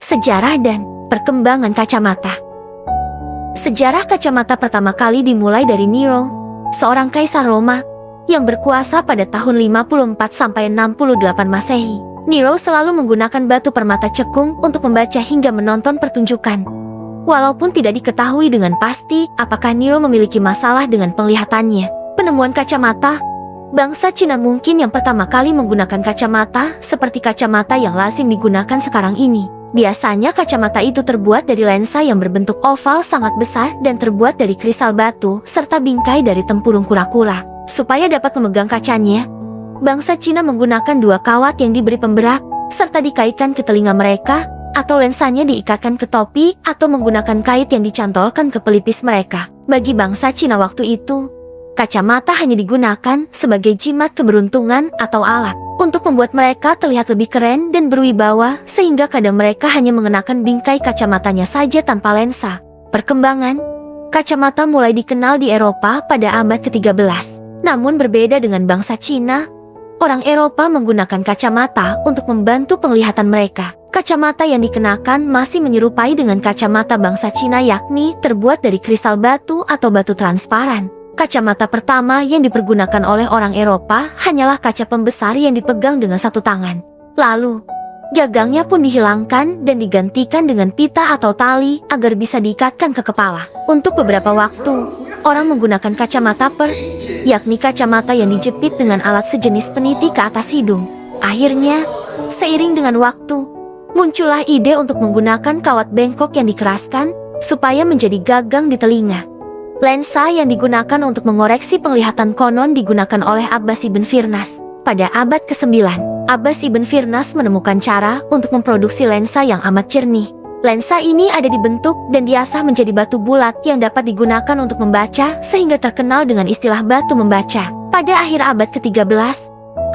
Sejarah dan perkembangan kacamata. Sejarah kacamata pertama kali dimulai dari Nero, seorang kaisar Roma yang berkuasa pada tahun 54 sampai 68 Masehi. Nero selalu menggunakan batu permata cekung untuk membaca hingga menonton pertunjukan. Walaupun tidak diketahui dengan pasti apakah Nero memiliki masalah dengan penglihatannya. Penemuan kacamata. Bangsa Cina mungkin yang pertama kali menggunakan kacamata seperti kacamata yang lazim digunakan sekarang ini. Biasanya kacamata itu terbuat dari lensa yang berbentuk oval sangat besar dan terbuat dari kristal batu serta bingkai dari tempurung kura-kura. Supaya dapat memegang kacanya, bangsa Cina menggunakan dua kawat yang diberi pemberat serta dikaitkan ke telinga mereka, atau lensanya diikatkan ke topi atau menggunakan kait yang dicantolkan ke pelipis mereka. Bagi bangsa Cina waktu itu, kacamata hanya digunakan sebagai jimat keberuntungan atau alat untuk membuat mereka terlihat lebih keren dan berwibawa, sehingga kadang mereka hanya mengenakan bingkai kacamatanya saja tanpa lensa. Perkembangan kacamata mulai dikenal di Eropa pada abad ke-13. Namun berbeda dengan bangsa Cina, orang Eropa menggunakan kacamata untuk membantu penglihatan mereka. Kacamata yang dikenakan masih menyerupai dengan kacamata bangsa Cina, yakni terbuat dari kristal batu atau batu transparan. Kacamata pertama yang dipergunakan oleh orang Eropa hanyalah kaca pembesar yang dipegang dengan satu tangan. Lalu, gagangnya pun dihilangkan dan digantikan dengan pita atau tali agar bisa diikatkan ke kepala. Untuk beberapa waktu, orang menggunakan kacamata yakni kacamata yang dijepit dengan alat sejenis peniti ke atas hidung. Akhirnya, seiring dengan waktu, muncullah ide untuk menggunakan kawat bengkok yang dikeraskan supaya menjadi gagang di telinga. Lensa yang digunakan untuk mengoreksi penglihatan konon digunakan oleh Abbas ibn Firnas. Pada abad ke-9, Abbas ibn Firnas menemukan cara untuk memproduksi lensa yang amat jernih. Lensa ini ada dibentuk dan diasah menjadi batu bulat yang dapat digunakan untuk membaca, sehingga terkenal dengan istilah batu membaca. Pada akhir abad ke-13,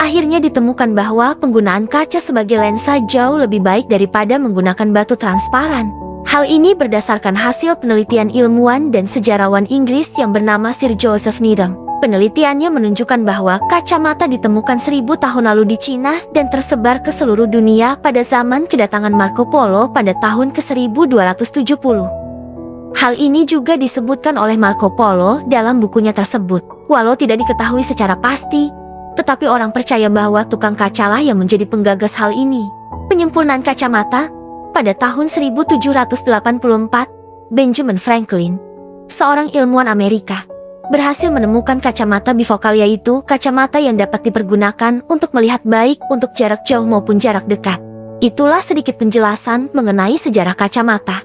akhirnya ditemukan bahwa penggunaan kaca sebagai lensa jauh lebih baik daripada menggunakan batu transparan. Hal ini berdasarkan hasil penelitian ilmuwan dan sejarawan Inggris yang bernama Sir Joseph Needham. Penelitiannya menunjukkan bahwa kacamata ditemukan 1000 tahun lalu di Cina dan tersebar ke seluruh dunia pada zaman kedatangan Marco Polo pada tahun ke-1270. Hal ini juga disebutkan oleh Marco Polo dalam bukunya tersebut. Walau tidak diketahui secara pasti, tetapi orang percaya bahwa tukang kacalah yang menjadi penggagas hal ini. Penyempurnaan kacamata. Pada tahun 1784, Benjamin Franklin, seorang ilmuwan Amerika, berhasil menemukan kacamata bifocal, yaitu kacamata yang dapat dipergunakan untuk melihat baik untuk jarak jauh maupun jarak dekat. Itulah sedikit penjelasan mengenai sejarah kacamata.